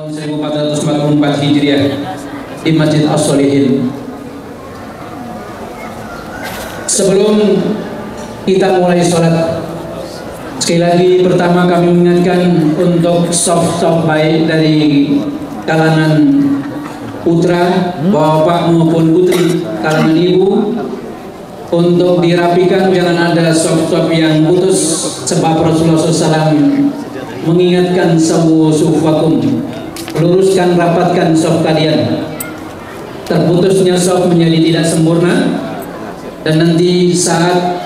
tahun 1444 Hijriah di Masjid As-Solihin. Sebelum kita mulai sholat, sekali lagi pertama kami mengingatkan untuk soft baik dari kalangan putra, bapak maupun putri, kalangan ibu, untuk dirapikan, jangan ada soft yang putus, sebab Rasulullah SAW mengingatkan sawu sufakum, luruskan, rapatkan soft kalian. Terputusnya soft menjadi tidak sempurna, dan nanti saat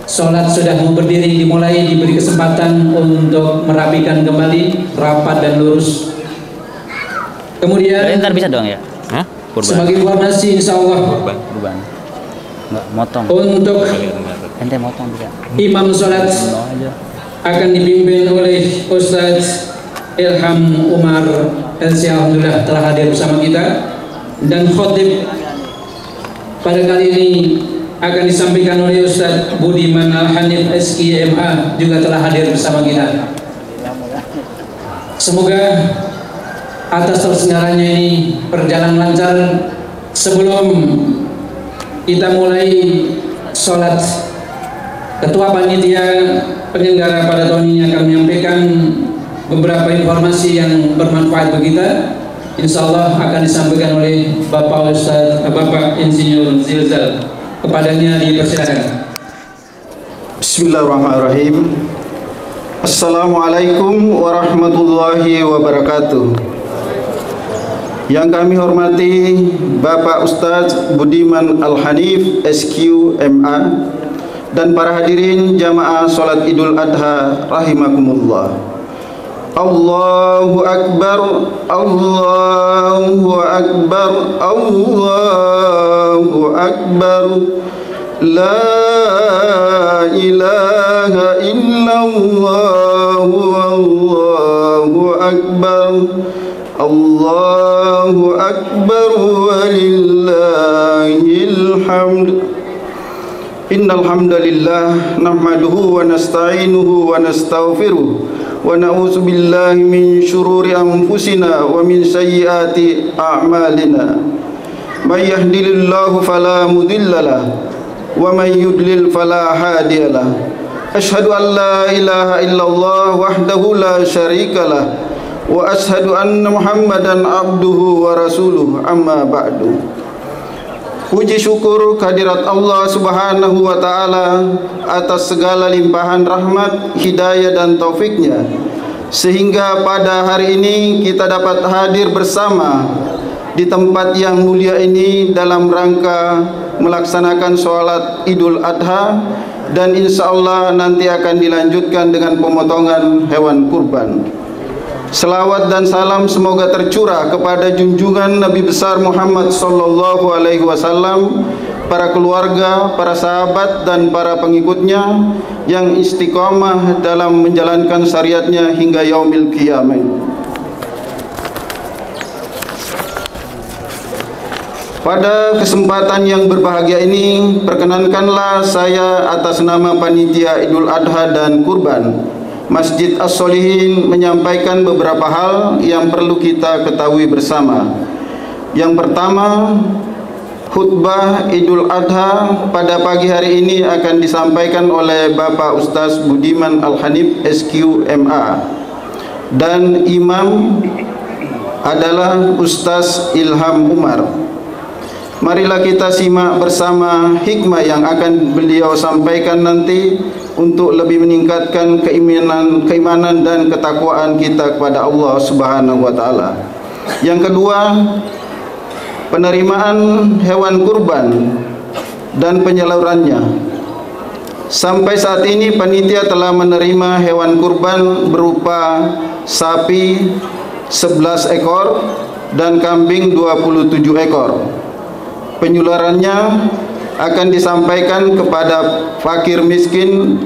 sholat sudah mau berdiri dimulai, diberi kesempatan untuk merapikan kembali, rapat dan lurus. Kemudian ntar bisa dong ya? Hah? Sebagai informasi, insya Allah Kurban. Nggak motong. Untuk ente motong juga. imam sholat akan dipimpin oleh Ustadz Ilham Umar LC, alhamdulillah telah hadir bersama kita, dan khotib pada kali ini akan disampaikan oleh Ustadz Budiman Al-Hanif SKMA, juga telah hadir bersama kita. Semoga atas terselenggaranya ini berjalan lancar. Sebelum kita mulai sholat, Ketua Panitia Penyelenggara pada tahun ini akan menyampaikan beberapa informasi yang bermanfaat bagi kita. Insya Allah akan disampaikan oleh Bapak Insinyur Zilzal. Kepadanya dipersilakan. Bismillahirrahmanirrahim. Assalamualaikum warahmatullahi wabarakatuh. Yang kami hormati Bapak Ustadz Budiman Al-Hanif SQMA dan para hadirin jamaah sholat Idul Adha rahimakumullah. Allahu Akbar, Allahu Akbar, Allahu Akbar, La ilaha illallah, Allahu Akbar, Allahu Akbar, walillahil hamd. Innal hamdalillah nahmaduhu wa nasta'inuhu wa nastaghfiruh wa na'udzu billahi min syururi anfusina wa min sayyiati a'malina. May yahdihillahu fala mudhillalah wa may yudlil fala hadiyalah. Asyhadu an la ilaha illallah wahdahu la syarikalah wa asyhadu anna Muhammadan abduhu wa rasuluh, amma ba'du. Puji syukur kehadirat Allah Subhanahu wa ta'ala atas segala limpahan rahmat, hidayah dan taufiknya, sehingga pada hari ini kita dapat hadir bersama di tempat yang mulia ini dalam rangka melaksanakan sholat Idul Adha, dan insya Allah nanti akan dilanjutkan dengan pemotongan hewan kurban. Selawat dan salam semoga tercurah kepada junjungan Nabi besar Muhammad sallallahu alaihi wasallam, para keluarga, para sahabat dan para pengikutnya yang istiqomah dalam menjalankan syariatnya hingga yaumil qiyamah. Pada kesempatan yang berbahagia ini, perkenankanlah saya atas nama Panitia Idul Adha dan Kurban Masjid As-Solihin menyampaikan beberapa hal yang perlu kita ketahui bersama. Yang pertama, khutbah Idul Adha pada pagi hari ini akan disampaikan oleh Bapak Ustadz Budiman Al-Hanif SQMA, dan imam adalah Ustadz Ilham Umar. Marilah kita simak bersama hikmah yang akan beliau sampaikan nanti untuk lebih meningkatkan keimanan dan ketakwaan kita kepada Allah Subhanahu wa taala. Yang kedua, penerimaan hewan kurban dan penyalurannya. Sampai saat ini panitia telah menerima hewan kurban berupa sapi 11 ekor dan kambing 27 ekor. Penyulurannya akan disampaikan kepada fakir miskin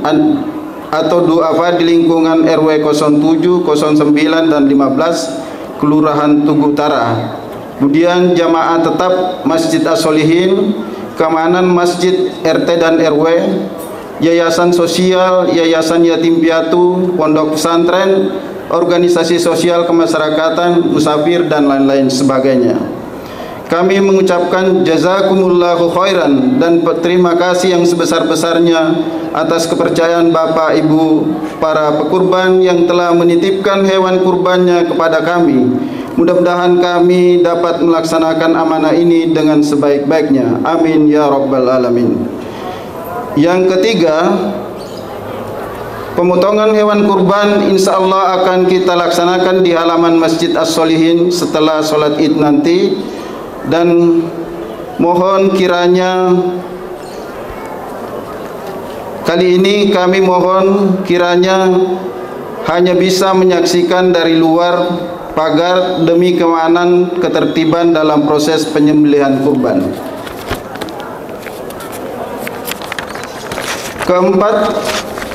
atau duafa di lingkungan RW 07, 09 dan 15 Kelurahan Tugu Utara. Kemudian jamaah tetap Masjid As-Solihin, keamanan masjid, RT dan RW, yayasan sosial, yayasan yatim piatu, pondok pesantren, organisasi sosial kemasyarakatan, musafir, dan lain-lain sebagainya. Kami mengucapkan jazakumullahu khairan dan terima kasih yang sebesar-besarnya atas kepercayaan Bapak Ibu para pekurban yang telah menitipkan hewan kurbannya kepada kami. Mudah-mudahan kami dapat melaksanakan amanah ini dengan sebaik-baiknya. Amin ya rabbal alamin. Yang ketiga, pemotongan hewan kurban insya Allah akan kita laksanakan di halaman Masjid As-Solihin setelah sholat Id nanti. Dan mohon kiranya kali ini kami mohon kiranya hanya bisa menyaksikan dari luar pagar demi keamanan ketertiban dalam proses penyembelihan kurban. Keempat,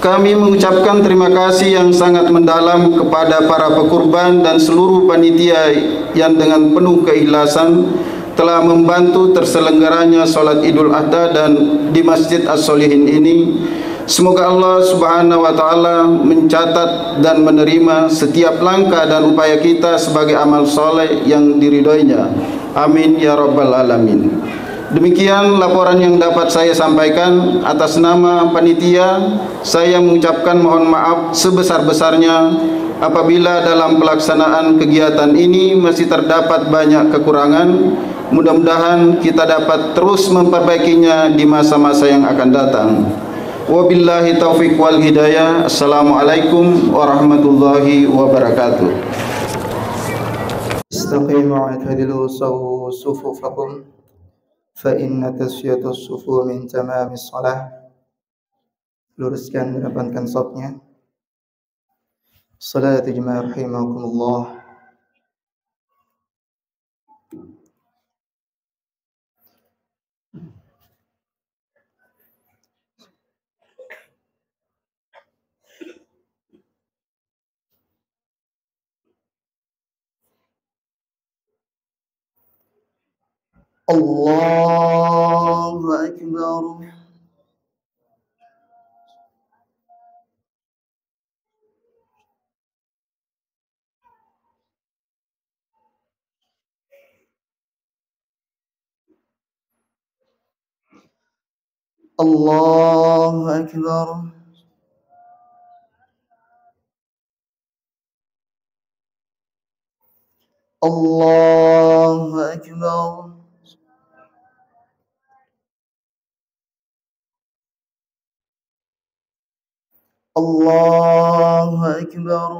kami mengucapkan terima kasih yang sangat mendalam kepada para pekurban dan seluruh panitia yang dengan penuh keikhlasan telah membantu terselenggaranya sholat Idul Adha dan di Masjid As-Solihin ini. Semoga Allah Subhanahu wa Ta'ala mencatat dan menerima setiap langkah dan upaya kita sebagai amal soleh yang diridhoinya. Amin ya rabbal alamin. Demikian laporan yang dapat saya sampaikan. Atas nama panitia, saya mengucapkan mohon maaf sebesar-besarnya apabila dalam pelaksanaan kegiatan ini masih terdapat banyak kekurangan. Mudah-mudahan kita dapat terus memperbaikinya di masa-masa yang akan datang. Wabillahi taufiq wal hidayah. Assalamualaikum warahmatullahi wabarakatuh. Istaqimu wa'tadilu sawu sufufakum fa inna tasfiyatus sufu min tamamis shalah. Luruskan merapatkan safnya. Salatu jemaah rahimakumullah. Allahu Akbar. Allahu Akbar. Allahu Akbar. Allahu Akbar.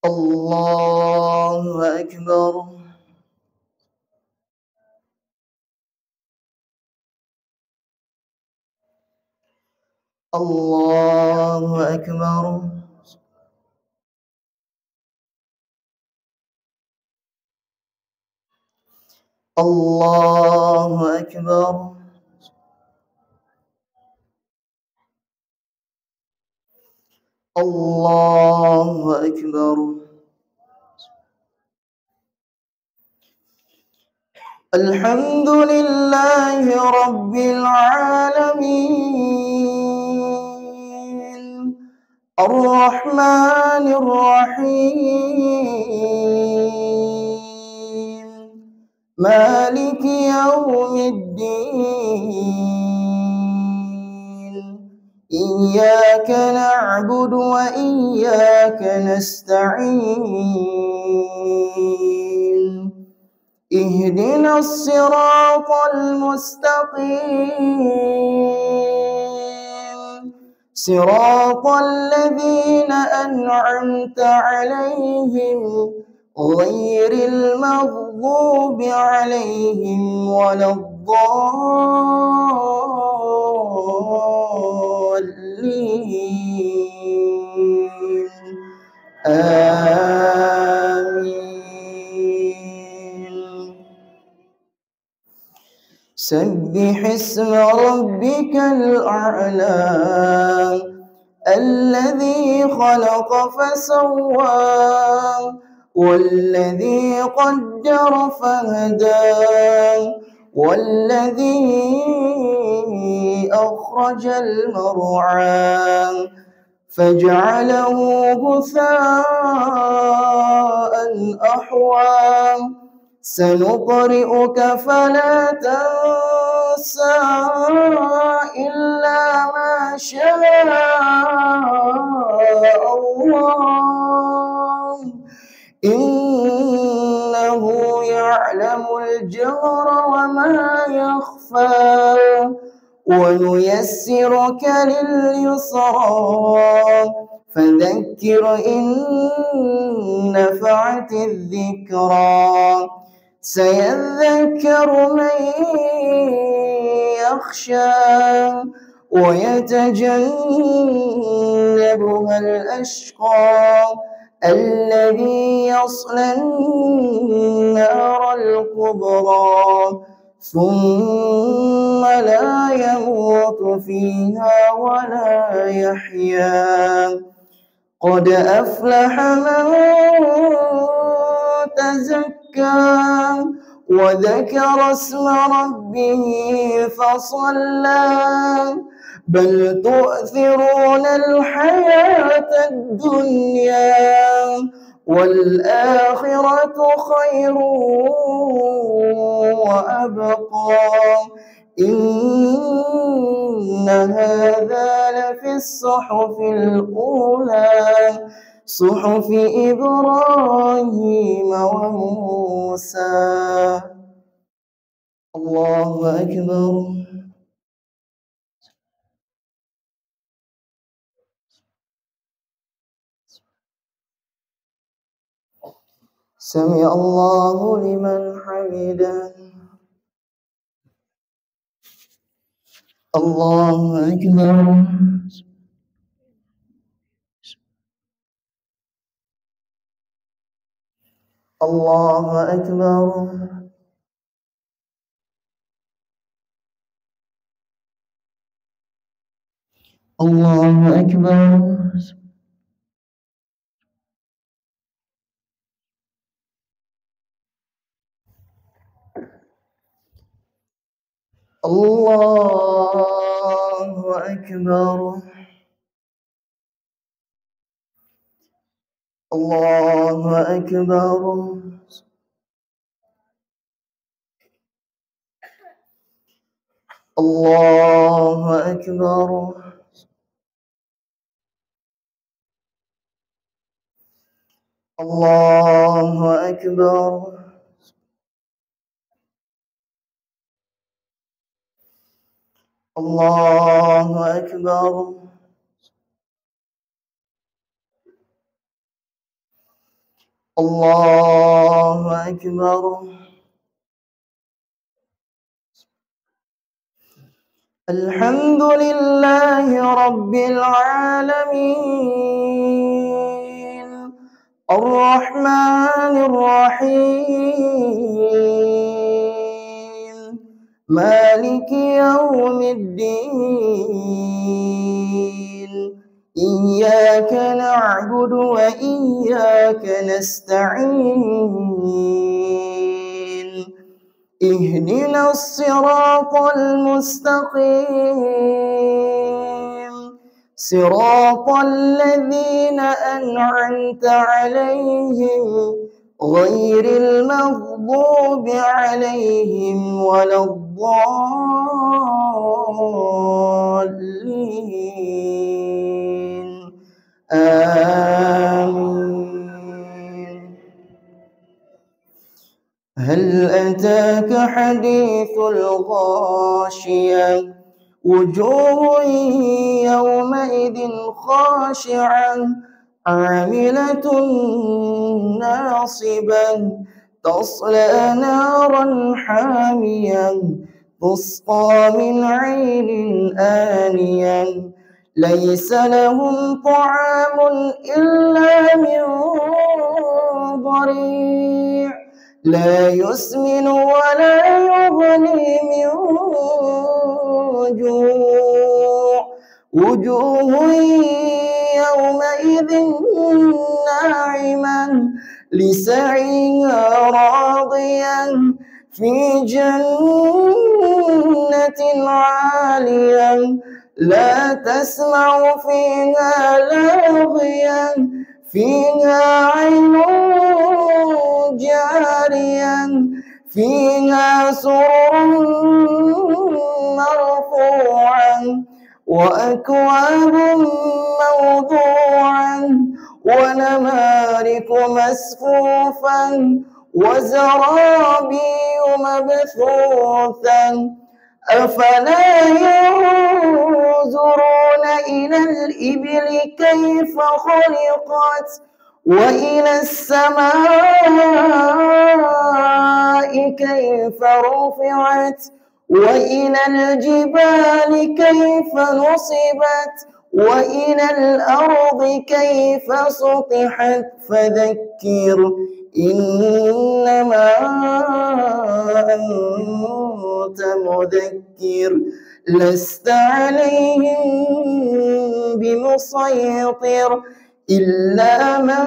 Allahu Akbar. Allahu Akbar. Allahu Akbar. Allahu Akbar. Alhamdulillahi Rabbil Alamin. Ar-Rahmanir Rahim. Maliki Yawmiddin. Iyyaka na'budu wa iyyaka nasta'in. اهدنا الصراط المستقيم صراط الذين أنعمت عليهم غير المغضوب عليهم ولا الضالين. سبح اسم ربك الأعلى الذي خلق فسوى والذي قدر فهدى والذي أخرج المرعى فجعله غثاء أحوى سنقرئك فلا تنسى إلا ما شاء الله إنه يعلم الجهر وما يخفى ونيسرك لليسرى فذكر إن نفعت الذكرى سيذكر من يخشى ويتجنبها الأشقى الذي يصلى النار الكبرى ثم لا يموت فيها ولا يحيا قد أفلح من تزكى وذكر اسم ربه فصلى بل تؤثرون الحياة الدنيا والآخرة خير وأبقى إن هذا لفي الصحف الأولى صحف إبراهيم وموسى. الله أكبر. سمع الله لمن حمده. الله أكبر. الله أكبر. الله أكبر. الله أكبر. الله أكبر. الله أكبر. الله أكبر. الله أكبر. الله أكبر. الحمد لله رب العالمين الرحمن الرحيم مالك يوم الدين إياك نعبد وإياك نستعين اهدنا الصراط المستقيم صراط الذين أنعمت عليهم غير المغضوب عليهم ولا الضالين آمين. هل أتاك حديث الغاشية وجوه يومئذ خاشعة عاملة ناصبة تصلى نارا حامية تسقى من عين آنية ليس لهم طعام إلا من ضريع لا يسمن ولا يغني من جوع وجوه يومئذ ناعمة لسعيها راضية في جنة عالية لا تسمع فيها لاغيا فيها عين جارية فيها سرر مرفوعا وأكواب موضوعا ونمارق مسفوفا وزرابي مبثوثا أفلا ينظرون إلى الإبل كيف خلقت وإلى السماء كيف رفعت وإلى الجبال كيف نصبت وإلى الأرض كيف سطحت فذكر إنما أنت مذكر لست عليهم بمسيطر إلا من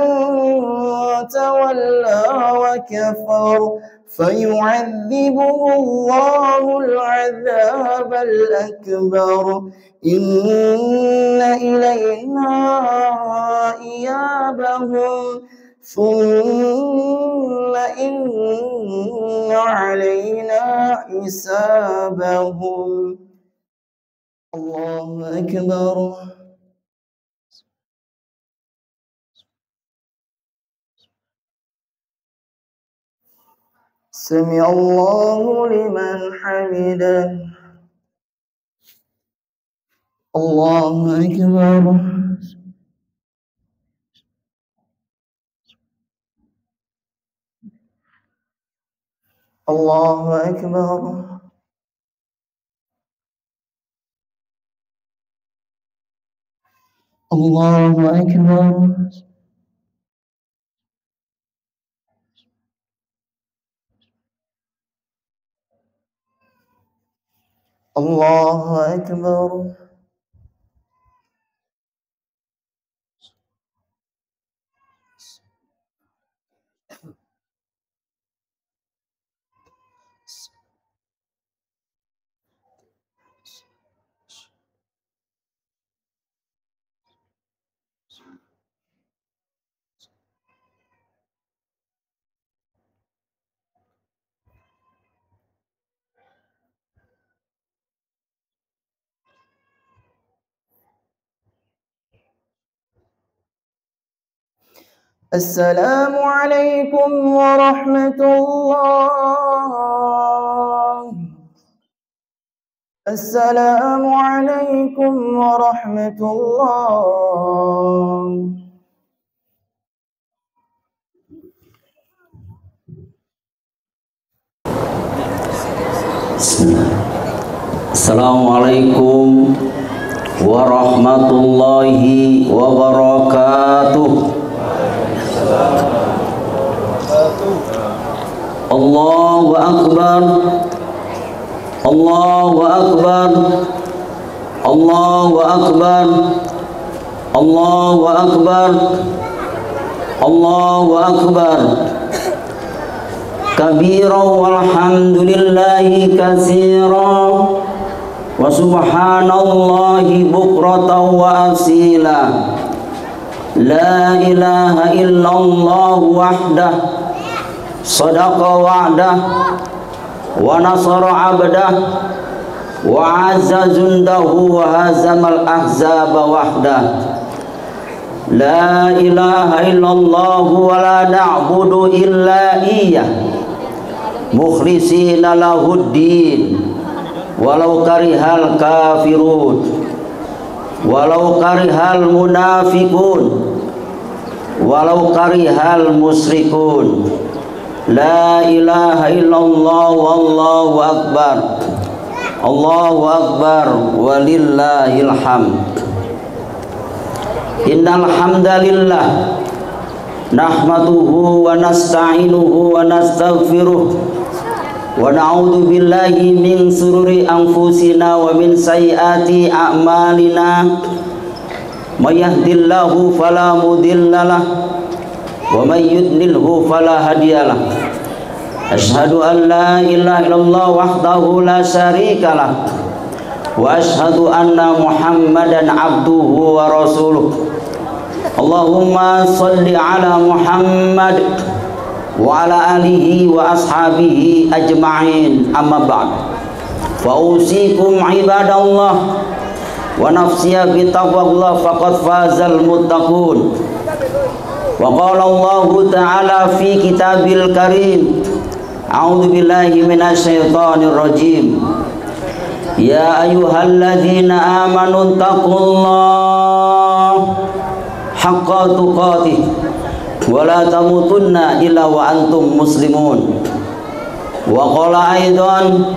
تولى وكفر فيعذبه الله العذاب الأكبر إن إلينا إيابهم ثم إن علينا حسابهم. الله أكبر. سمع الله لمن حمده. الله أكبر. الله أكبر. الله أكبر. الله أكبر. السلام عليكم ورحمة الله. السلام عليكم ورحمة الله. Assalamualaikum warahmatullahi wabarakatuh. Allahu Akbar. Allahu Akbar. Allahu Akbar. Allahu Akbar. Allahu Akbar. Kabira walhamdulillahi katsira wa subhanallahi bukratan wa asila. La ilaha illallah wahdah sadaqa wa'dah wa nasara 'abdah wa 'azza jundahu wa hazamal ahzaba wahdah. La ilaha illallah wa la na'budu illa iyyah mukhlisina lahuddin walau karihal kafirun walau karihal munafiqun walau karihal musyrikun. La ilaha illallah wallahu akbar. Allahu akbar walillahil hamd. Innal hamdalillah nahmaduhu wa nasta'inuhu wa nastaghfiruh wa na'udzu billahi min sururi anfusina wa min sayyiati a'malina. May yahdihillahu fala mudhillalah wa may yudlilhu fala hadiyalah. Asyhadu an la ilaha illallah wahdahu la syarikalah wa asyhadu anna Muhammadan abduhu wa rasuluh. Allahumma salli ala Muhammad wa ala alihi wa ashabihi ajma'in, amma ba'd. Fa usikum ibadallah wa nafsiya bi taqwallah faqad fazal muttaqun. Wa qala Allah ta'ala fi kitabil karim, a'udzu billahi minasyaitonir rajim. Ya ayyuhalladzina amanu taqullaha haqqa tuqatih wa la tamutunna illa wa antum muslimun. Wa qala aidan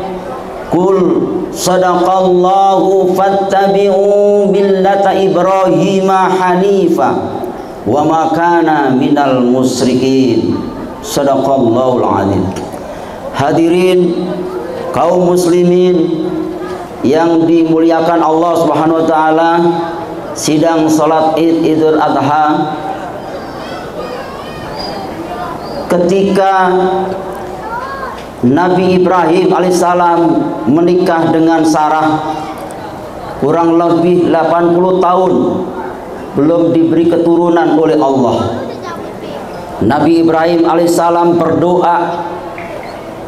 qul sadaqallahu fattabi'u millata Ibrahima hanifa wa ma kana minal musyrikin. Sadaqallahul azim. Hadirin kaum muslimin yang dimuliakan Allah Subhanahu wa taala, sidang salat Idul Adha ketika Nabi Ibrahim alaihissalam menikah dengan Sarah, kurang lebih 80 tahun belum diberi keturunan oleh Allah. Nabi Ibrahim alaihissalam berdoa,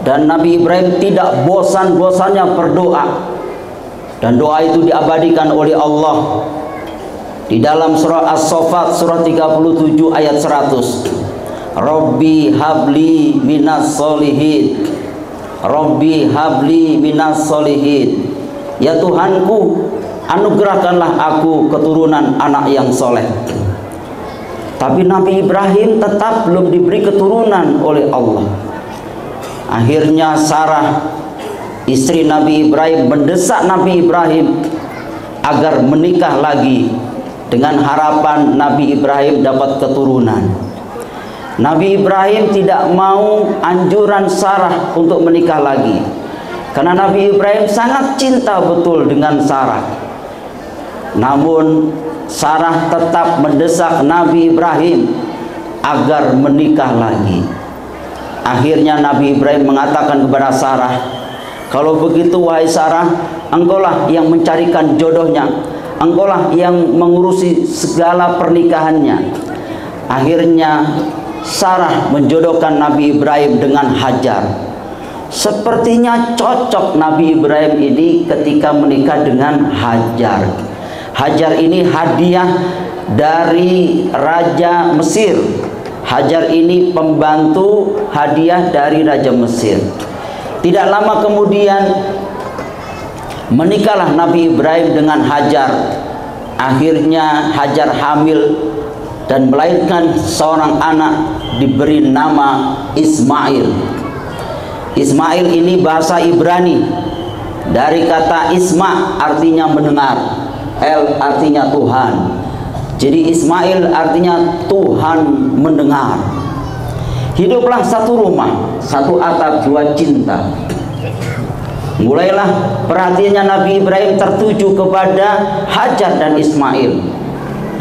dan Nabi Ibrahim tidak bosan-bosannya berdoa, dan doa itu diabadikan oleh Allah di dalam surah As-Saffat surah 37 ayat 100. Rabbi habli minas solihin, Rabbi habli minas solihin. Ya Tuhanku, anugerahkanlah aku keturunan anak yang soleh. Tapi Nabi Ibrahim tetap belum diberi keturunan oleh Allah. Akhirnya Sarah, istri Nabi Ibrahim, mendesak Nabi Ibrahim agar menikah lagi dengan harapan Nabi Ibrahim dapat keturunan. Nabi Ibrahim tidak mau anjuran Sarah untuk menikah lagi, karena Nabi Ibrahim sangat cinta betul dengan Sarah. Namun Sarah tetap mendesak Nabi Ibrahim agar menikah lagi. Akhirnya Nabi Ibrahim mengatakan kepada Sarah, kalau begitu wahai Sarah, engkaulah yang mencarikan jodohnya, engkaulah yang mengurusi segala pernikahannya. Akhirnya Sarah menjodohkan Nabi Ibrahim dengan Hajar. Sepertinya cocok Nabi Ibrahim ini ketika menikah dengan Hajar. Hajar ini hadiah dari Raja Mesir. Hajar ini pembantu hadiah dari Raja Mesir. Tidak lama kemudian menikahlah Nabi Ibrahim dengan Hajar. Akhirnya Hajar hamil dan melahirkan seorang anak, diberi nama Ismail. Ismail ini bahasa Ibrani, dari kata Isma artinya mendengar, El artinya Tuhan. Jadi Ismail artinya Tuhan mendengar. Hiduplah satu rumah, satu atap, dua cinta. Mulailah perhatiannya Nabi Ibrahim tertuju kepada Hajar dan Ismail.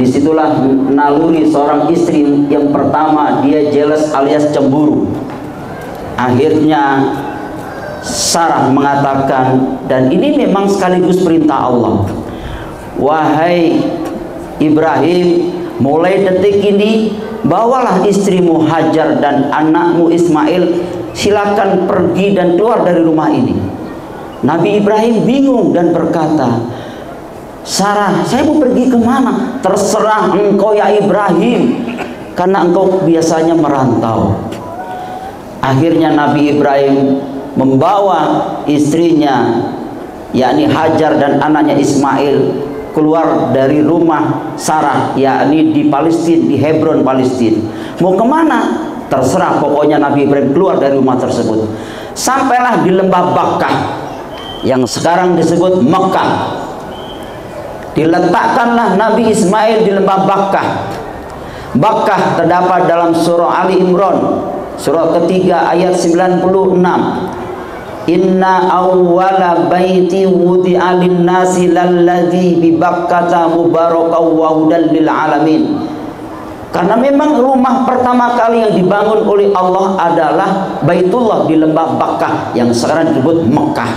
Disitulah naluri seorang istri yang pertama, dia jealous alias cemburu. Akhirnya Sarah mengatakan, dan ini memang sekaligus perintah Allah, wahai Ibrahim, mulai detik ini bawalah istrimu Hajar dan anakmu Ismail, silakan pergi dan keluar dari rumah ini. Nabi Ibrahim bingung dan berkata, Sarah, saya mau pergi kemana? Terserah engkau ya Ibrahim, karena engkau biasanya merantau. Akhirnya Nabi Ibrahim membawa istrinya, yakni Hajar dan anaknya Ismail, keluar dari rumah Sarah, yakni di Palestina, di Hebron, Palestina. Mau kemana? Terserah, pokoknya Nabi Ibrahim keluar dari rumah tersebut. Sampailah di lembah Bakkah, yang sekarang disebut Mekah. Diletakkanlah Nabi Ismail di lembah Bakkah. Bakkah terdapat dalam surah Ali Imran, surah ketiga ayat 96. Inna awwala baiti wudi'a lin-nasi lalladzi bi Bakkata mubarakan wa hudan lil alamin. Karena memang rumah pertama kali yang dibangun oleh Allah adalah Baitullah di lembah Bakkah yang sekarang disebut Mekah.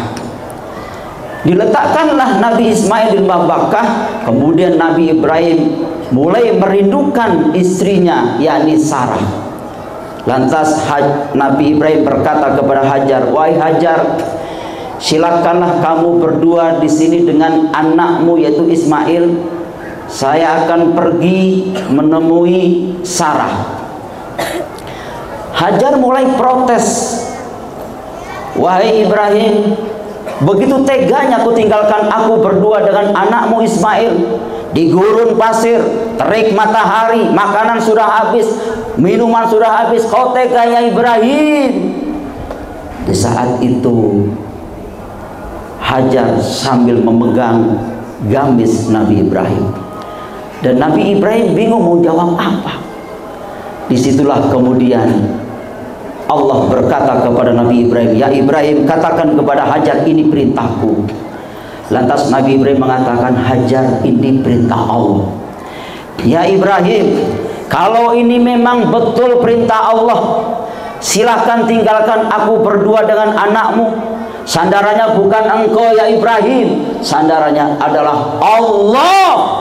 Diletakkanlah Nabi Ismail di lembah Bakkah, kemudian Nabi Ibrahim mulai merindukan istrinya, yakni Sarah. Lantas Nabi Ibrahim berkata kepada Hajar, "Wahai Hajar, silakanlah kamu berdua di sini dengan anakmu yaitu Ismail. Saya akan pergi menemui Sarah." Hajar mulai protes, "Wahai Ibrahim, begitu teganya kau tinggalkan aku berdua dengan anakmu Ismail di gurun pasir, terik matahari, makanan sudah habis, minuman sudah habis, kau tega ya Ibrahim." Di saat itu Hajar sambil memegang gamis Nabi Ibrahim. Dan Nabi Ibrahim bingung mau jawab apa. Disitulah kemudian Allah berkata kepada Nabi Ibrahim, "Ya Ibrahim, katakan kepada Hajar, ini perintahku." Lantas Nabi Ibrahim mengatakan, "Hajar, ini perintah Allah." "Ya Ibrahim, kalau ini memang betul perintah Allah, silahkan tinggalkan aku berdua dengan anakmu. Sandarannya bukan engkau ya Ibrahim, sandarannya adalah Allah."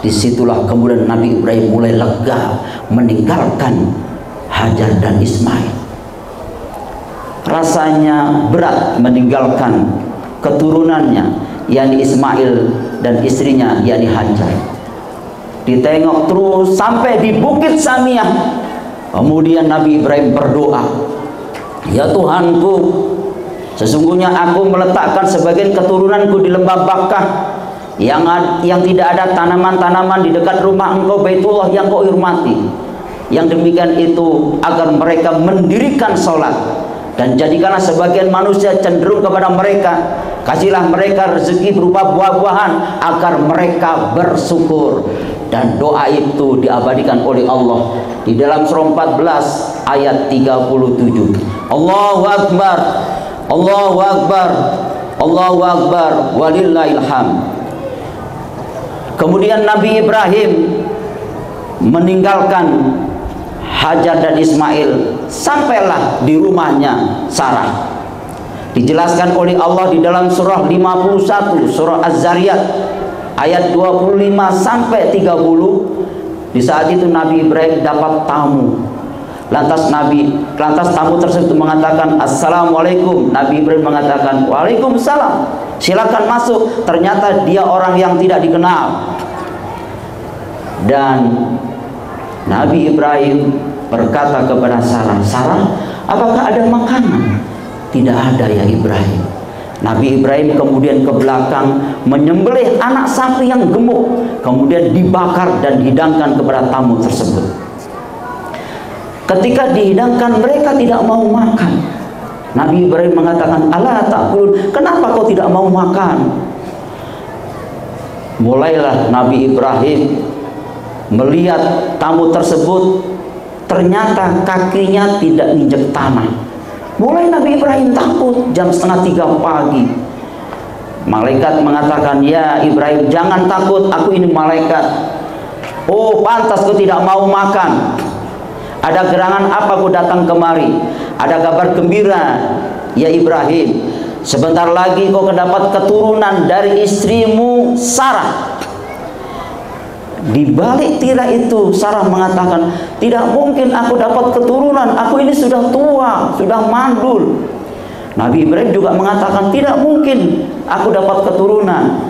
Disitulah kemudian Nabi Ibrahim mulai lega meninggalkan Hajar dan Ismail. Rasanya berat meninggalkan keturunannya, yakni Ismail, dan istrinya, yakni Hajar. Ditengok terus sampai di Bukit Samiyah. Kemudian Nabi Ibrahim berdoa, "Ya Tuhanku, sesungguhnya aku meletakkan sebagian keturunanku di lembah Bakkah yang tidak ada tanaman-tanaman di dekat rumah engkau Baitullah yang kau hormati. Yang demikian itu agar mereka mendirikan sholat, dan jadikanlah sebagian manusia cenderung kepada mereka. Kasihlah mereka rezeki berupa buah-buahan agar mereka bersyukur." Dan doa itu diabadikan oleh Allah di dalam surah 14 ayat 37. Allahu Akbar, Allahu Akbar, Allahu Akbar, walillahil hamd. Kemudian Nabi Ibrahim meninggalkan Hajar dan Ismail, sampailah di rumahnya Sarah. Dijelaskan oleh Allah di dalam surah 51, surah Az-Zariyat ayat 25 sampai 30. Di saat itu Nabi Ibrahim dapat tamu. Lantas tamu tersebut mengatakan, "Assalamualaikum." Nabi Ibrahim mengatakan, "Waalaikumsalam. Silakan masuk." Ternyata dia orang yang tidak dikenal. Dan Nabi Ibrahim berkata kepada Sarah, "Sarah, apakah ada makanan?" "Tidak ada ya Ibrahim." Nabi Ibrahim kemudian ke belakang menyembelih anak sapi yang gemuk, kemudian dibakar dan dihidangkan kepada tamu tersebut. Ketika dihidangkan, mereka tidak mau makan. Nabi Ibrahim mengatakan, "Ala ta'kulun, kenapa kau tidak mau makan?" Mulailah Nabi Ibrahim melihat tamu tersebut, ternyata kakinya tidak injek tanah. Mulai Nabi Ibrahim takut. Jam 2:30 pagi, malaikat mengatakan, "Ya Ibrahim, jangan takut, aku ini malaikat." "Oh, pantas kau tidak mau makan. Ada gerangan apa kau datang kemari?" "Ada kabar gembira ya Ibrahim, sebentar lagi kau akan dapat keturunan dari istrimu Sarah." Di balik tirai itu Sarah mengatakan, "Tidak mungkin aku dapat keturunan, aku ini sudah tua, sudah mandul." Nabi Ibrahim juga mengatakan, "Tidak mungkin aku dapat keturunan."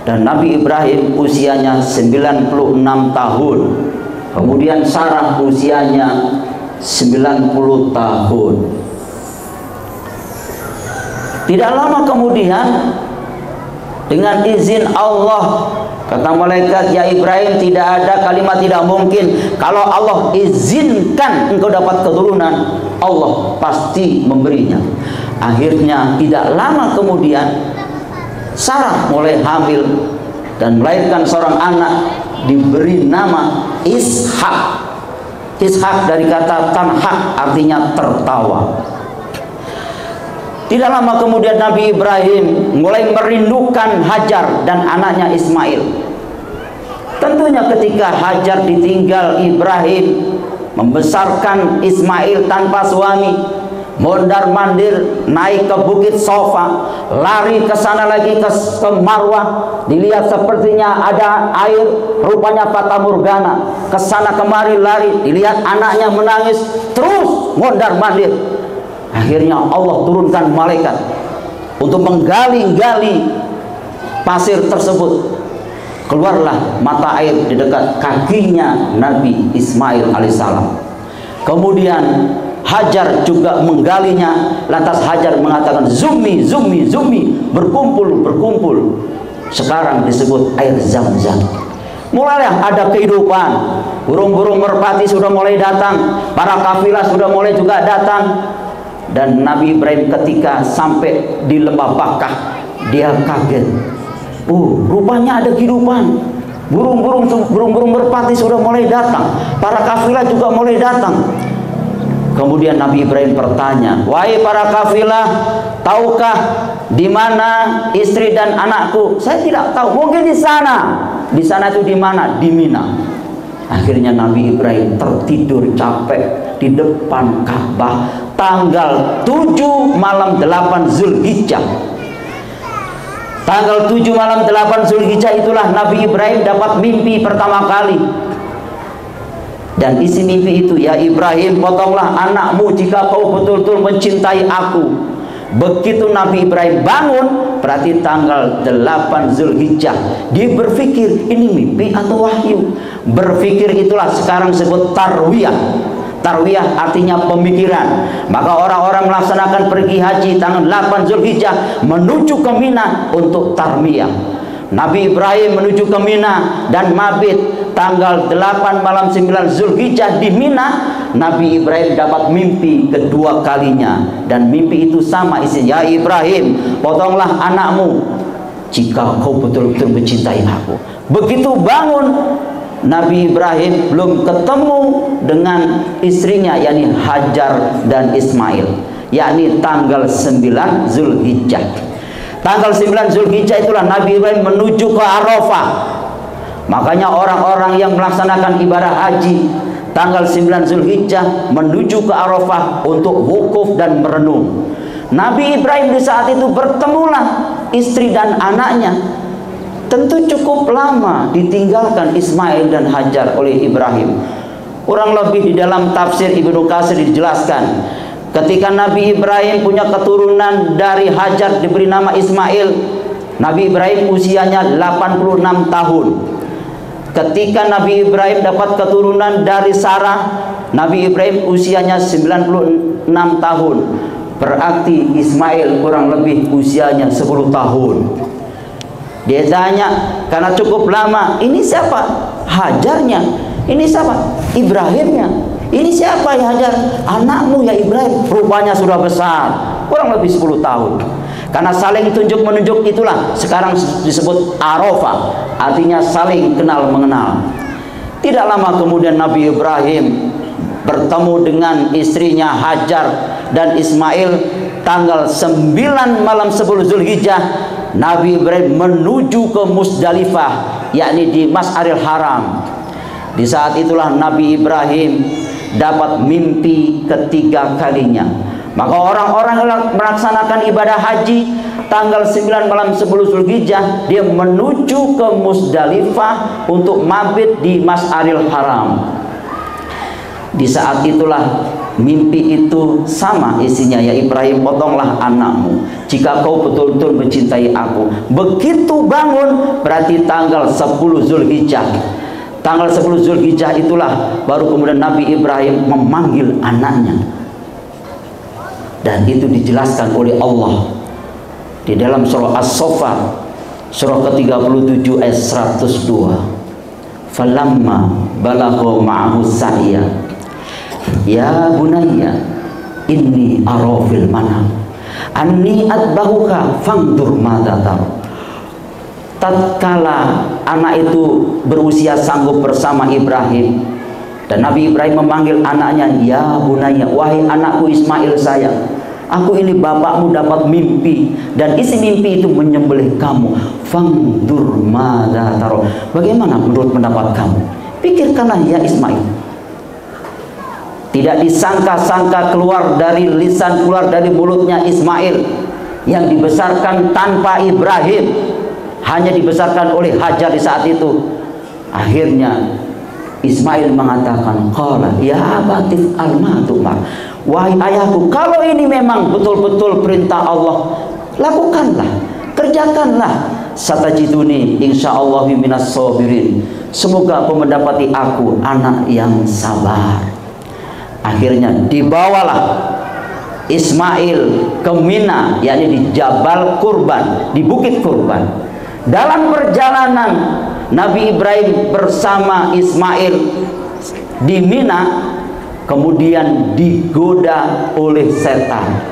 Dan Nabi Ibrahim usianya 96 tahun. Kemudian Sarah usianya 90 tahun. Tidak lama kemudian, dengan izin Allah, kata malaikat, "Ya Ibrahim, tidak ada kalimat tidak mungkin. Kalau Allah izinkan engkau dapat keturunan, Allah pasti memberinya." Akhirnya tidak lama kemudian Sarah mulai hamil dan melahirkan seorang anak, diberi nama Ishak. Ishak dari kata tanhak, artinya tertawa. Tidak lama kemudian Nabi Ibrahim mulai merindukan Hajar dan anaknya Ismail. Tentunya ketika Hajar ditinggal Ibrahim membesarkan Ismail tanpa suami, mondar-mandir naik ke Bukit Sofa, lari ke sana lagi ke Marwah, dilihat sepertinya ada air, rupanya fata morgana, ke sana kemari lari, dilihat anaknya menangis, terus mondar-mandir. Akhirnya Allah turunkan malaikat untuk menggali-gali pasir tersebut. Keluarlah mata air di dekat kakinya Nabi Ismail alaihissalam. Kemudian Hajar juga menggalinya. Lantas Hajar mengatakan, Zumi, Zumi, Zumi, berkumpul, berkumpul. Sekarang disebut air Zam-Zam. Mulailah ada kehidupan. Burung-burung merpati sudah mulai datang, para kafilah sudah mulai juga datang. Dan Nabi Ibrahim ketika sampai di lembah Bakkah, dia kaget. Rupanya ada kehidupan. Burung-burung merpati sudah mulai datang, para kafilah juga mulai datang. Kemudian Nabi Ibrahim bertanya, wahai para kafilah, tahukah di mana istri dan anakku? Saya tidak tahu, mungkin di sana. Di sana itu di mana? Di Mina. Akhirnya Nabi Ibrahim tertidur capek di depan Ka'bah tanggal 7 malam 8 Zulhijjah. Tanggal 7 malam 8 Zulhijjah itulah Nabi Ibrahim dapat mimpi pertama kali. Dan isi mimpi itu, ya Ibrahim, potonglah anakmu jika kau betul-betul mencintai aku. Begitu Nabi Ibrahim bangun, berarti tanggal 8 Zulhijjah, dia berpikir ini mimpi atau wahyu. Berpikir itulah sekarang disebut tarwiyah. Tarwiyah artinya pemikiran. Maka orang-orang melaksanakan pergi haji tanggal 8 Zulhijjah menuju ke Mina untuk tarwiyah. Nabi Ibrahim menuju ke Mina dan mabit tanggal 8 malam 9 Zulhijjah di Mina. Nabi Ibrahim dapat mimpi kedua kalinya, dan mimpi itu sama isinya, ya Ibrahim, potonglah anakmu jika kau betul-betul mencintai aku. Begitu bangun, Nabi Ibrahim belum ketemu dengan istrinya, yakni Hajar dan Ismail, yakni tanggal 9 Zulhijjah. Tanggal 9 Zulhijjah itulah Nabi Ibrahim menuju ke Arafah. Makanya orang-orang yang melaksanakan ibadah haji tanggal 9 Zulhijjah menuju ke Arafah untuk wukuf dan merenung. Nabi Ibrahim di saat itu bertemulah istri dan anaknya. Tentu cukup lama ditinggalkan Ismail dan Hajar oleh Ibrahim. Kurang lebih di dalam tafsir Ibnu Katsir dijelaskan, ketika Nabi Ibrahim punya keturunan dari Hajar diberi nama Ismail, Nabi Ibrahim usianya 86 tahun. Ketika Nabi Ibrahim dapat keturunan dari Sarah, Nabi Ibrahim usianya 96 tahun. Berarti Ismail kurang lebih usianya 10 tahun. Dia tanya, karena cukup lama, ini siapa? Hajarnya. Ini siapa? Ibrahimnya. Ini siapa ya Hajar? Anakmu ya Ibrahim. Rupanya sudah besar, kurang lebih 10 tahun. Karena saling tunjuk-menunjuk itulah sekarang disebut Arafah, artinya saling kenal mengenal. Tidak lama kemudian Nabi Ibrahim bertemu dengan istrinya Hajar dan Ismail. Tanggal 9 malam 10 Zulhijjah, Nabi Ibrahim menuju ke Musdalifah, yakni di Mas'aril Haram. Di saat itulah Nabi Ibrahim dapat mimpi ketiga kalinya. Maka orang-orang yang melaksanakan ibadah haji tanggal 9 malam 10 Zulhijjah, dia menuju ke Musdalifah untuk mabit di Mas'aril Haram. Di saat itulah mimpi itu sama isinya, ya Ibrahim, potonglah anakmu jika kau betul-betul mencintai aku. Begitu bangun, berarti tanggal 10 Zulhijjah. Tanggal 10 Zulhijjah itulah baru kemudian Nabi Ibrahim memanggil anaknya. Dan itu dijelaskan oleh Allah di dalam surah As-Saffat, surah ke-37 ayat 102. Falamma balagha ma'ahu sa'ya, ya bunayya inni ara fil manam anni atbahuka fangdur madza tar. Tatkala anak itu berusia sanggup bersama Ibrahim, dan Nabi Ibrahim memanggil anaknya, ya bunayya, wahai anakku Ismail sayang, aku ini bapakmu dapat mimpi, dan isi mimpi itu menyembelih kamu. Fangdur madza tar, Bagaimana menurut pendapat kamu? Pikirkanlah ya Ismail. Tidak disangka-sangka keluar dari lisan, keluar dari mulutnya Ismail yang dibesarkan tanpa Ibrahim, hanya dibesarkan oleh Hajar di saat itu. Akhirnya Ismail mengatakan, qala ya abatif al-matumar, wahai ayahku, kalau ini memang betul-betul perintah Allah, lakukanlah, kerjakanlah. Satajiduni insyaallah minas sabirin, semoga kau mendapati aku anak yang sabar. Akhirnya dibawalah Ismail ke Mina, yakni di Jabal Kurban, di Bukit Kurban. Dalam perjalanan Nabi Ibrahim bersama Ismail di Mina, kemudian digoda oleh setan.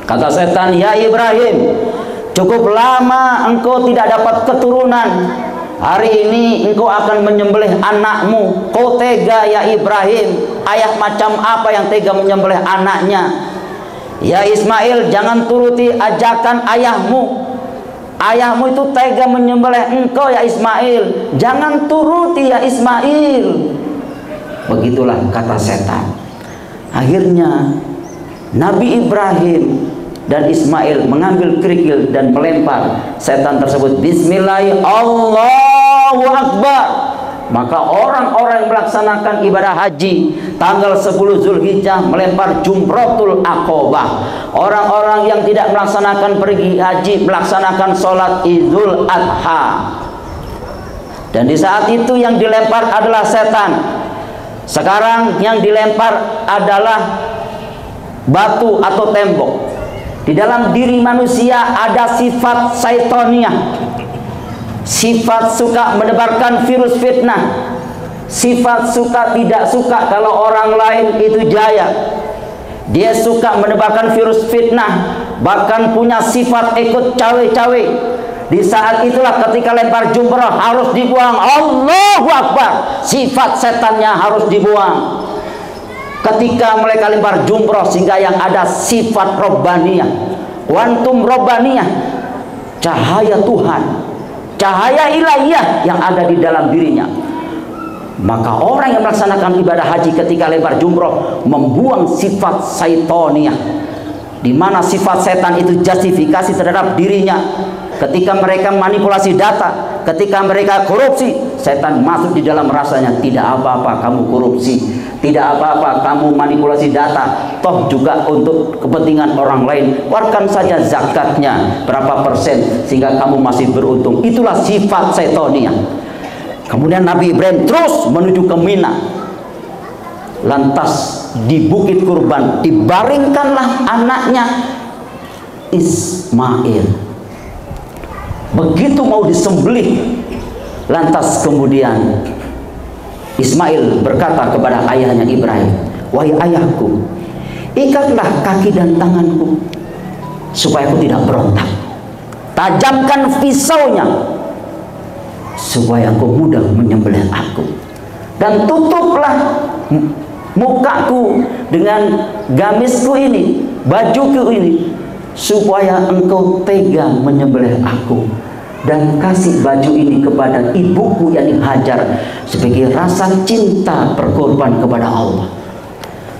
Kata setan, ya Ibrahim, cukup lama engkau tidak dapat keturunan. Hari ini engkau akan menyembelih anakmu. Kau tega ya Ibrahim. Ayah macam apa yang tega menyembelih anaknya? Ya Ismail, jangan turuti ajakan ayahmu. Ayahmu itu tega menyembelih engkau ya Ismail. Jangan turuti ya Ismail. Begitulah kata setan. Akhirnya Nabi Ibrahim dan Ismail mengambil kerikil dan melempar setan tersebut. Bismillahirrahmanirrahim, Allahu Akbar. Maka orang-orang yang melaksanakan ibadah haji tanggal 10 Zulhijjah melempar Jumratul Aqobah. Orang-orang yang tidak melaksanakan pergi haji melaksanakan sholat Idul Adha. Dan di saat itu yang dilempar adalah setan. Sekarang yang dilempar adalah batu atau tembok. Di dalam diri manusia ada sifat syaitoniah, sifat suka menebarkan virus fitnah, sifat suka tidak suka kalau orang lain itu jaya. Dia suka menebarkan virus fitnah, bahkan punya sifat ikut cawe-cawe. Di saat itulah ketika lempar jumrah harus dibuang. Allahu Akbar, sifat setannya harus dibuang. Ketika mereka lempar jumroh, sehingga yang ada sifat robbaniyah, wantum robbaniyah, cahaya Tuhan, cahaya ilahiyah yang ada di dalam dirinya. Maka orang yang melaksanakan ibadah haji ketika lempar jumroh membuang sifat syaitoniah, di mana sifat setan itu justifikasi terhadap dirinya. Ketika mereka manipulasi data, ketika mereka korupsi, setan masuk di dalam rasanya. Tidak apa-apa kamu korupsi, tidak apa-apa kamu manipulasi data, toh juga untuk kepentingan orang lain. Keluarkan saja zakatnya berapa persen sehingga kamu masih beruntung. Itulah sifat syaitoniah. Kemudian Nabi Ibrahim terus menuju ke Mina. Lantas di Bukit Kurban dibaringkanlah anaknya Ismail. Begitu mau disembelih, lantas kemudian Ismail berkata kepada ayahnya Ibrahim, wahai ayahku, ikatlah kaki dan tanganku supaya aku tidak berontak. Tajamkan pisaunya supaya aku mudah menyembelih aku. Dan tutuplah mukaku dengan gamisku ini, bajuku ini, supaya engkau tega menyembelih aku. Dan kasih baju ini kepada ibuku yakni Hajar sebagai rasa cinta berkorban kepada Allah.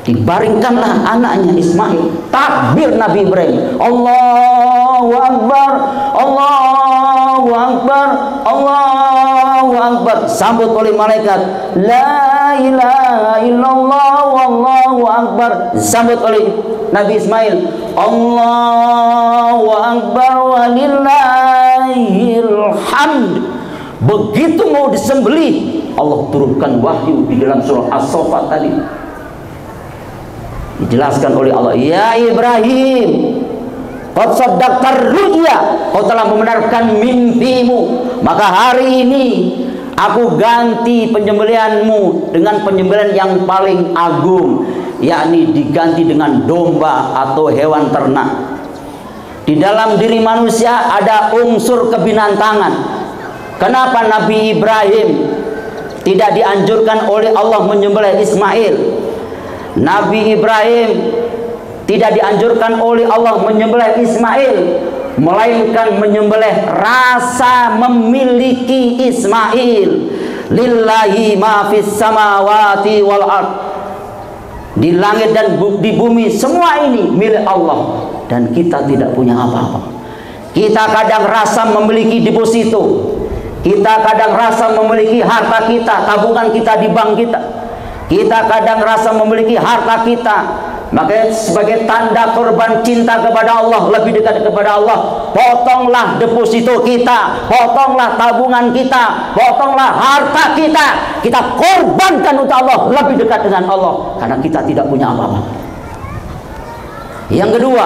Dibaringkanlah anaknya Ismail. Takbir Nabi Ibrahim, Allahu Akbar, Allahu Akbar, Allahu Akbar. Sambut oleh malaikat, la ilaha illallah wallahu akbar. Sambut oleh Nabi Ismail, Allahu Akbar walillahil hamd. Begitu mau disembelih, Allah turunkan wahyu di dalam surah As-Saffat tadi. Dijelaskan oleh Allah, ya Ibrahim, qad saddaqtar ru'ya, kau telah membenarkan mimpimu, maka hari ini aku ganti penyembelihanmu dengan penyembelihan yang paling agung, yakni diganti dengan domba atau hewan ternak. Di dalam diri manusia ada unsur kebinantangan. Kenapa Nabi Ibrahim tidak dianjurkan oleh Allah menyembelih Ismail? Nabi Ibrahim tidak dianjurkan oleh Allah menyembelih Ismail. melainkan menyembelih rasa memiliki Ismail. Lillahi ma fis samawati wal ard. Di langit dan di bumi semua ini milik Allah, dan kita tidak punya apa-apa. Kita kadang rasa memiliki deposito, kita kadang rasa memiliki harta kita, tabungan kita di bank kita. Kita kadang rasa memiliki harta kita. Maka sebagai tanda korban cinta kepada Allah, lebih dekat kepada Allah, potonglah deposito kita, potonglah tabungan kita, potonglah harta kita. Kita korbankan untuk Allah, lebih dekat dengan Allah, karena kita tidak punya apa-apa. Yang kedua,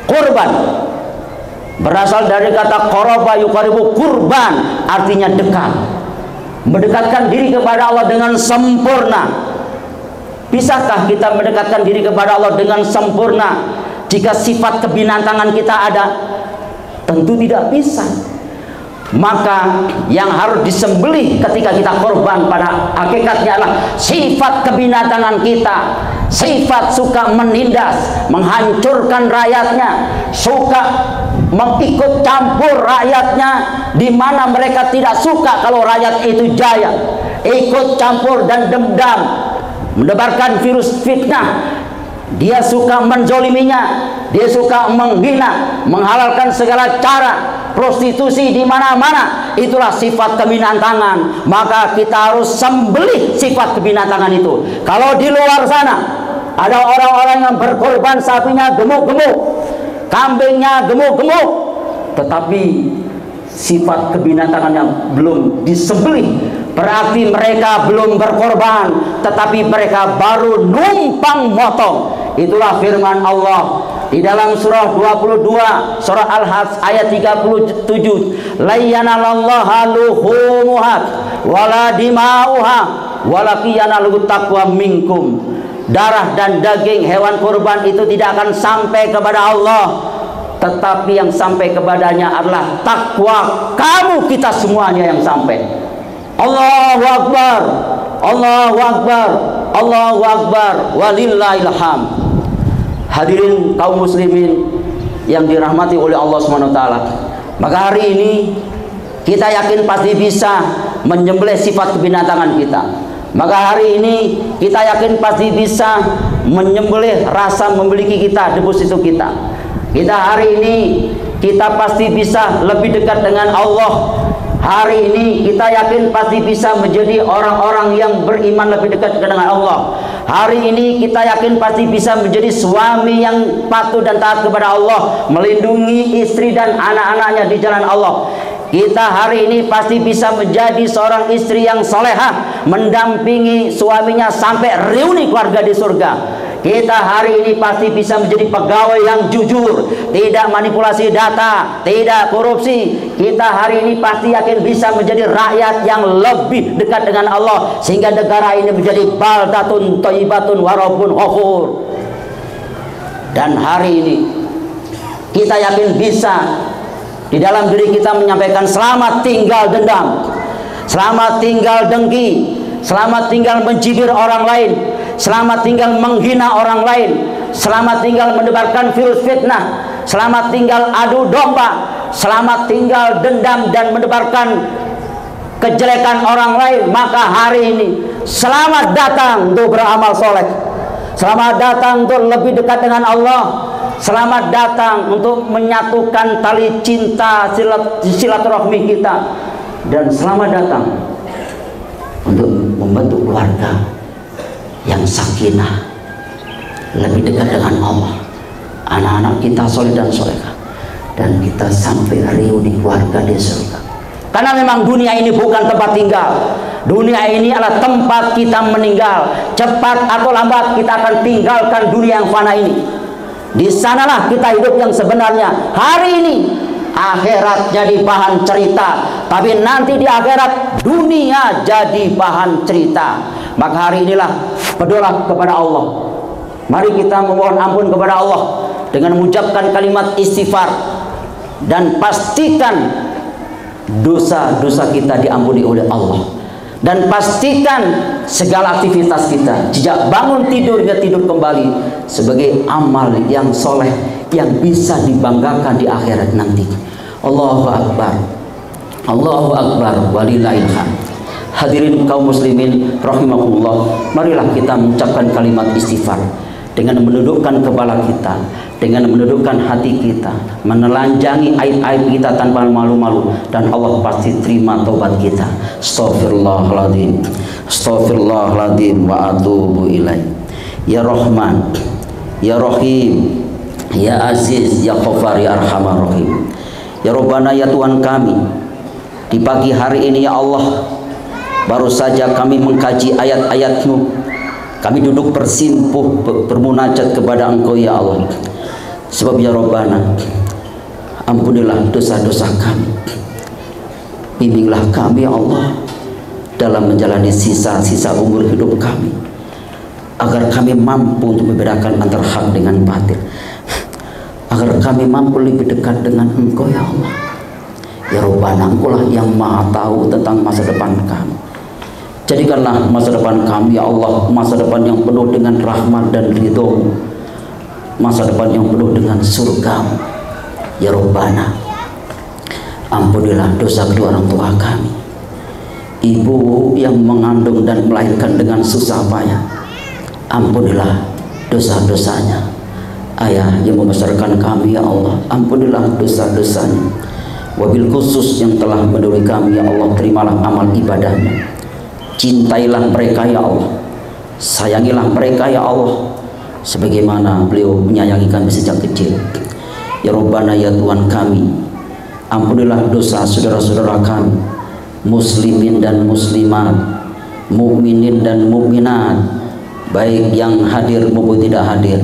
korban berasal dari kata qaraba yuqaribu, kurban, artinya dekat, mendekatkan diri kepada Allah dengan sempurna. Bisakah kita mendekatkan diri kepada Allah dengan sempurna jika sifat kebinatangan kita ada? Tentu tidak bisa. Maka yang harus disembelih ketika kita korban pada hakikatnya adalah sifat kebinatangan kita, sifat suka menindas, menghancurkan rakyatnya, suka mengikut campur rakyatnya di mana mereka tidak suka kalau rakyat itu jaya, ikut campur dan dendam, menebarkan virus fitnah. Dia suka menzoliminya, dia suka menghina, menghalalkan segala cara, prostitusi di mana-mana. Itulah sifat kebinatangan. Maka kita harus sembelih sifat kebinatangan itu. Kalau di luar sana ada orang-orang yang berkorban sapinya gemuk-gemuk, kambingnya gemuk-gemuk, tetapi sifat kebinatangannya belum disembelih, berarti mereka belum berkorban, tetapi mereka baru numpang motong. Itulah firman Allah di dalam surah 22, surah Al-Hajj ayat 37. La yanalallaha luhumuha wala dima'uha walakin yanaluhu taqwa minkum. Darah dan daging hewan kurban itu tidak akan sampai kepada Allah, tetapi yang sampai kepadanya adalah takwa kamu, kita semuanya yang sampai. Allahu Akbar, Allahu Akbar, Allahu Akbar, walillahil hamd. Hadirin kaum muslimin yang dirahmati oleh Allah SWT, maka hari ini kita yakin pasti bisa menyembelih sifat kebinatangan kita. Maka hari ini kita yakin pasti bisa menyembelih rasa memiliki kita, deposito kita. Kita hari ini kita pasti bisa lebih dekat dengan Allah. Hari ini kita yakin pasti bisa menjadi orang-orang yang beriman lebih dekat dengan Allah. Hari ini kita yakin pasti bisa menjadi suami yang patuh dan taat kepada Allah, melindungi istri dan anak-anaknya di jalan Allah. Kita hari ini pasti bisa menjadi seorang istri yang solehah, mendampingi suaminya sampai reuni keluarga di surga. Kita hari ini pasti bisa menjadi pegawai yang jujur, tidak manipulasi data, tidak korupsi. Kita hari ini pasti yakin bisa menjadi rakyat yang lebih dekat dengan Allah, sehingga negara ini menjadi baldatun thayyibatun wa rabbun ghafur. Dan hari ini kita yakin bisa di dalam diri kita menyampaikan selamat tinggal dendam, selamat tinggal dengki, selamat tinggal mencibir orang lain, selamat tinggal menghina orang lain, selamat tinggal menebarkan virus fitnah, selamat tinggal adu domba, selamat tinggal dendam dan menebarkan kejelekan orang lain. Maka hari ini selamat datang untuk beramal soleh, selamat datang untuk lebih dekat dengan Allah, selamat datang untuk menyatukan tali cinta silaturahmi kita, dan selamat datang untuk membentuk keluarga yang sakinah, lebih dekat dengan Allah. Anak-anak kita soleh dan solehah, dan kita sampai reuni keluarga di surga. Karena memang dunia ini bukan tempat tinggal. Dunia ini adalah tempat kita meninggal. Cepat atau lambat kita akan tinggalkan dunia yang fana ini. Di sanalah kita hidup yang sebenarnya. Hari ini akhirat jadi bahan cerita, tapi nanti di akhirat dunia jadi bahan cerita. Maka hari inilah berdoa kepada Allah. Mari kita memohon ampun kepada Allah dengan mengucapkan kalimat istighfar, dan pastikan dosa-dosa kita diampuni oleh Allah, dan pastikan segala aktivitas kita, sejak bangun tidur hingga tidur kembali, sebagai amal yang soleh yang bisa dibanggakan di akhirat nanti. Allahu Akbar, Allahu Akbar, walillahil hamd. Hadirin kaum muslimin rahimakumullah, marilah kita mengucapkan kalimat istighfar dengan menundukkan kepala kita, dengan menundukkan hati kita, menelanjangi aib-aib kita tanpa malu-malu, dan Allah pasti terima taubat kita. Astaghfirullahaladzim, astaghfirullahaladzim wa atubu ilaih. Ya Rahman, Ya Rahim, Ya Aziz, Ya Ghaffar, Ya Arhamar Rahim. Ya Rabbana, ya Tuhan kami, di pagi hari ini ya Allah, baru saja kami mengkaji ayat-ayat-Mu. Kami duduk bersimpuh, bermunajat kepada Engkau ya Allah. Sebab ya Rabbana, ampunilah dosa-dosa kami. Bimbinglah kami ya Allah dalam menjalani sisa-sisa umur hidup kami, agar kami mampu untuk membedakan antara hak dengan batil, agar kami mampu lebih dekat dengan Engkau ya Allah. Ya Rabbana, Engkau lah yang maha tahu tentang masa depan kami. Jadikanlah masa depan kami ya Allah masa depan yang penuh dengan rahmat dan ridho, masa depan yang penuh dengan surga. Ya Rabbana, ampunilah dosa kedua orang tua kami, ibu yang mengandung dan melahirkan dengan susah payah, ampunilah dosa-dosanya. Ayah yang membesarkan kami ya Allah, ampunilah dosa-dosanya. Wabil khusus yang telah mendahului kami ya Allah, terimalah amal ibadahnya. Cintailah mereka ya Allah, sayangilah mereka ya Allah, sebagaimana beliau menyayangi kami sejak kecil. Ya Rabbana, ya Tuhan kami, ampunilah dosa saudara-saudara kami, muslimin dan muslimat, mukminin dan mukminat, baik yang hadir maupun tidak hadir,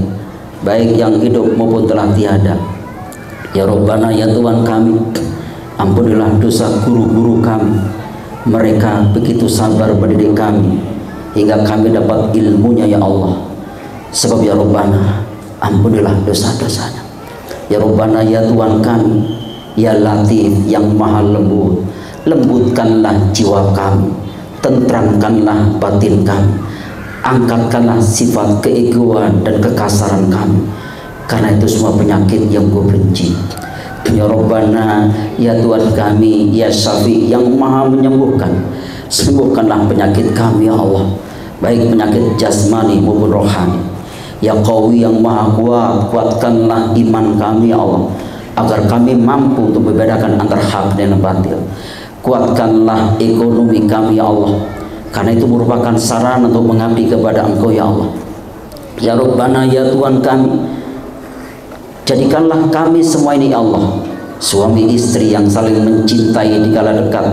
baik yang hidup maupun telah tiada. Ya Rabbana, ya Tuhan kami, ampunilah dosa guru-guru kami. Mereka begitu sabar mendidik kami hingga kami dapat ilmunya ya Allah. Sebab ya Rabbana, ampunilah dosa-dosanya. Ya Rabbana, ya Tuhan kami, ya Latif yang maha lembut, lembutkanlah jiwa kami, tentramkanlah batin kami, angkatkanlah sifat keegoan dan kekasaran kami, karena itu semua penyakit yang Kau benci. Ya Rabbana, ya Tuhan kami, ya Syafi yang maha menyembuhkan, sembuhkanlah penyakit kami ya Allah, baik penyakit jasmani maupun rohani. Ya Qawi yang maha kuat, kuatkanlah iman kami ya Allah, agar kami mampu untuk membedakan antara hak dan batil. Kuatkanlah ekonomi kami ya Allah, karena itu merupakan sarana untuk mengabdi kepada Engkau ya Allah. Ya Rabbana, ya Tuhan kami, jadikanlah kami semua ini ya Allah, suami istri yang saling mencintai di kala dekat,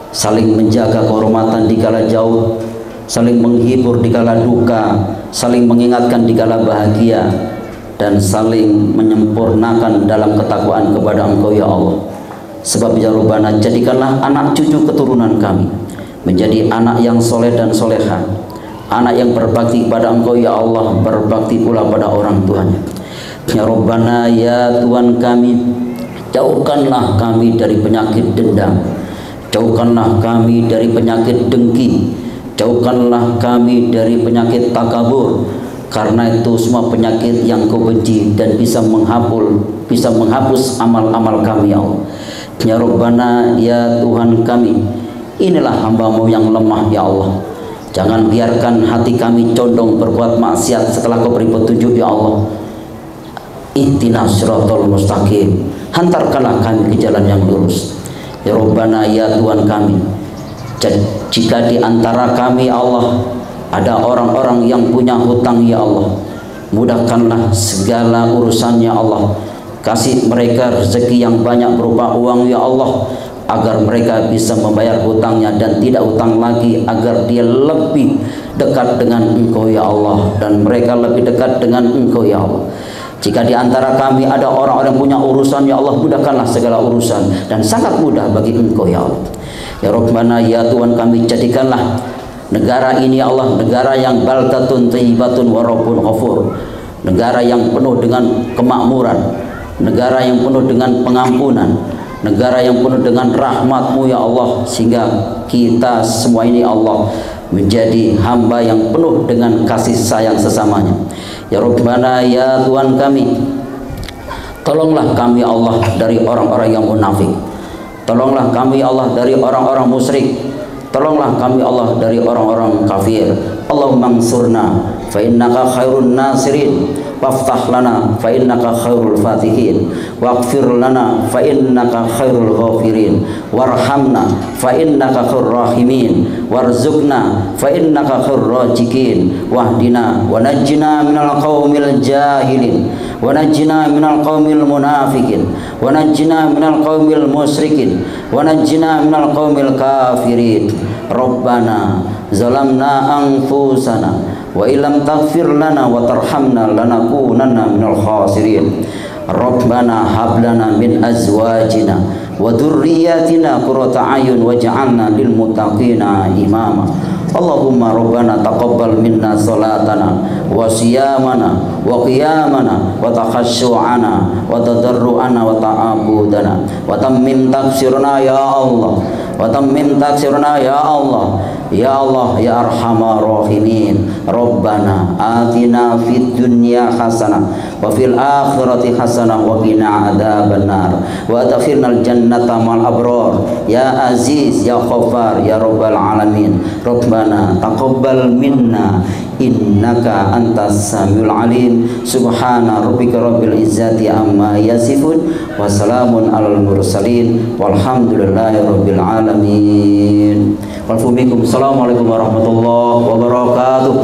saling menjaga kehormatan di kala jauh, saling menghibur di kala duka, saling mengingatkan di kala bahagia, dan saling menyempurnakan dalam ketakwaan kepada Engkau ya Allah. Sebab ya Rabbana, jadikanlah anak cucu keturunan kami menjadi anak yang soleh dan soleha, anak yang berbakti kepada Engkau ya Allah, berbakti pula pada orang tuanya. Ya Rabbana, ya Tuhan kami, jauhkanlah kami dari penyakit dendam, jauhkanlah kami dari penyakit dengki, jauhkanlah kami dari penyakit takabur, karena itu semua penyakit yang Kau benci dan bisa menghapus amal-amal kami ya Allah. Ya Rabbana, ya Tuhan kami, inilah hamba-Mu yang lemah ya Allah, jangan biarkan hati kami condong berbuat maksiat setelah Kau beri petunjuk ya Allah. Ihdinas siratal mustaqim, hantarkanlah kami ke jalan yang lurus. Ya Rabbana, ya Tuhan kami, jika di antara kami Allah ada orang-orang yang punya hutang ya Allah, mudahkanlah segala urusannya Allah, kasih mereka rezeki yang banyak berupa uang ya Allah, agar mereka bisa membayar hutangnya dan tidak hutang lagi, agar dia lebih dekat dengan Engkau ya Allah, dan mereka lebih dekat dengan Engkau ya Allah. Jika di antara kami ada orang-orang yang punya urusan ya Allah, mudahkanlah segala urusan, dan sangat mudah bagi Engkau ya Allah. Ya Rabbana, ya Tuhan kami, jadikanlah negara ini ya Allah negara yang baldatun thayyibatun wa rabbun ghafur, negara yang penuh dengan kemakmuran, negara yang penuh dengan pengampunan, negara yang penuh dengan rahmat-Mu ya Allah, sehingga kita semua ini Allah menjadi hamba yang penuh dengan kasih sayang sesamanya. Ya Rabbana, ya Tuhan kami, Tolonglah kami Allah dari orang-orang yang munafik. Tolonglah kami Allah dari orang-orang musyrik. Tolonglah kami Allah dari orang-orang kafir. Allahumma ansurna fa innaka khairun nasirin, waftah lana fa innaka khairul fatihin, waghfir lana fa innaka khairul ghafirin, warhamna fa innaka khairur rahimin, warzuqna fa innaka khairur raziqin, wahdina wa najjina minal qaumil jahilin, wa najjina minal qaumil munafiqin, wa najjina minal qaumil musyrikin, wa najjina minal qaumil kafirin. Rabbana zalamna anfusana wa illam taghfir lana wa tarhamna lanakunanna minal khasirin. Rabbana hab lana min azwajina wa dhurriyyatina qurrata a'yun waj'alna lil muttaqina imama. Allahumma rabbana taqabbal minna salatana wa siyamana wa qiyamana wa takhashu'ana wa tadarru'ana wa ta'abudana wa tammim taksirna ya Allah, wa tammim taksirna ya Allah, ya Allah ya arhamar rahimin. Rabbana atina fid dunya hasanah wa fil akhirati hasanah wa qina adzabannar wa adkhilnal jannata ma'al abrar ya aziz ya ghaffar ya rabbal alamin. Rabbana taqabbal minna innaka antas samiul alim. Subhana rabbika rabbil izzati amma yasifun wa salamun alal mursalin walhamdulillahi rabbil alamin. Assalamualaikum warahmatullahi wabarakatuh.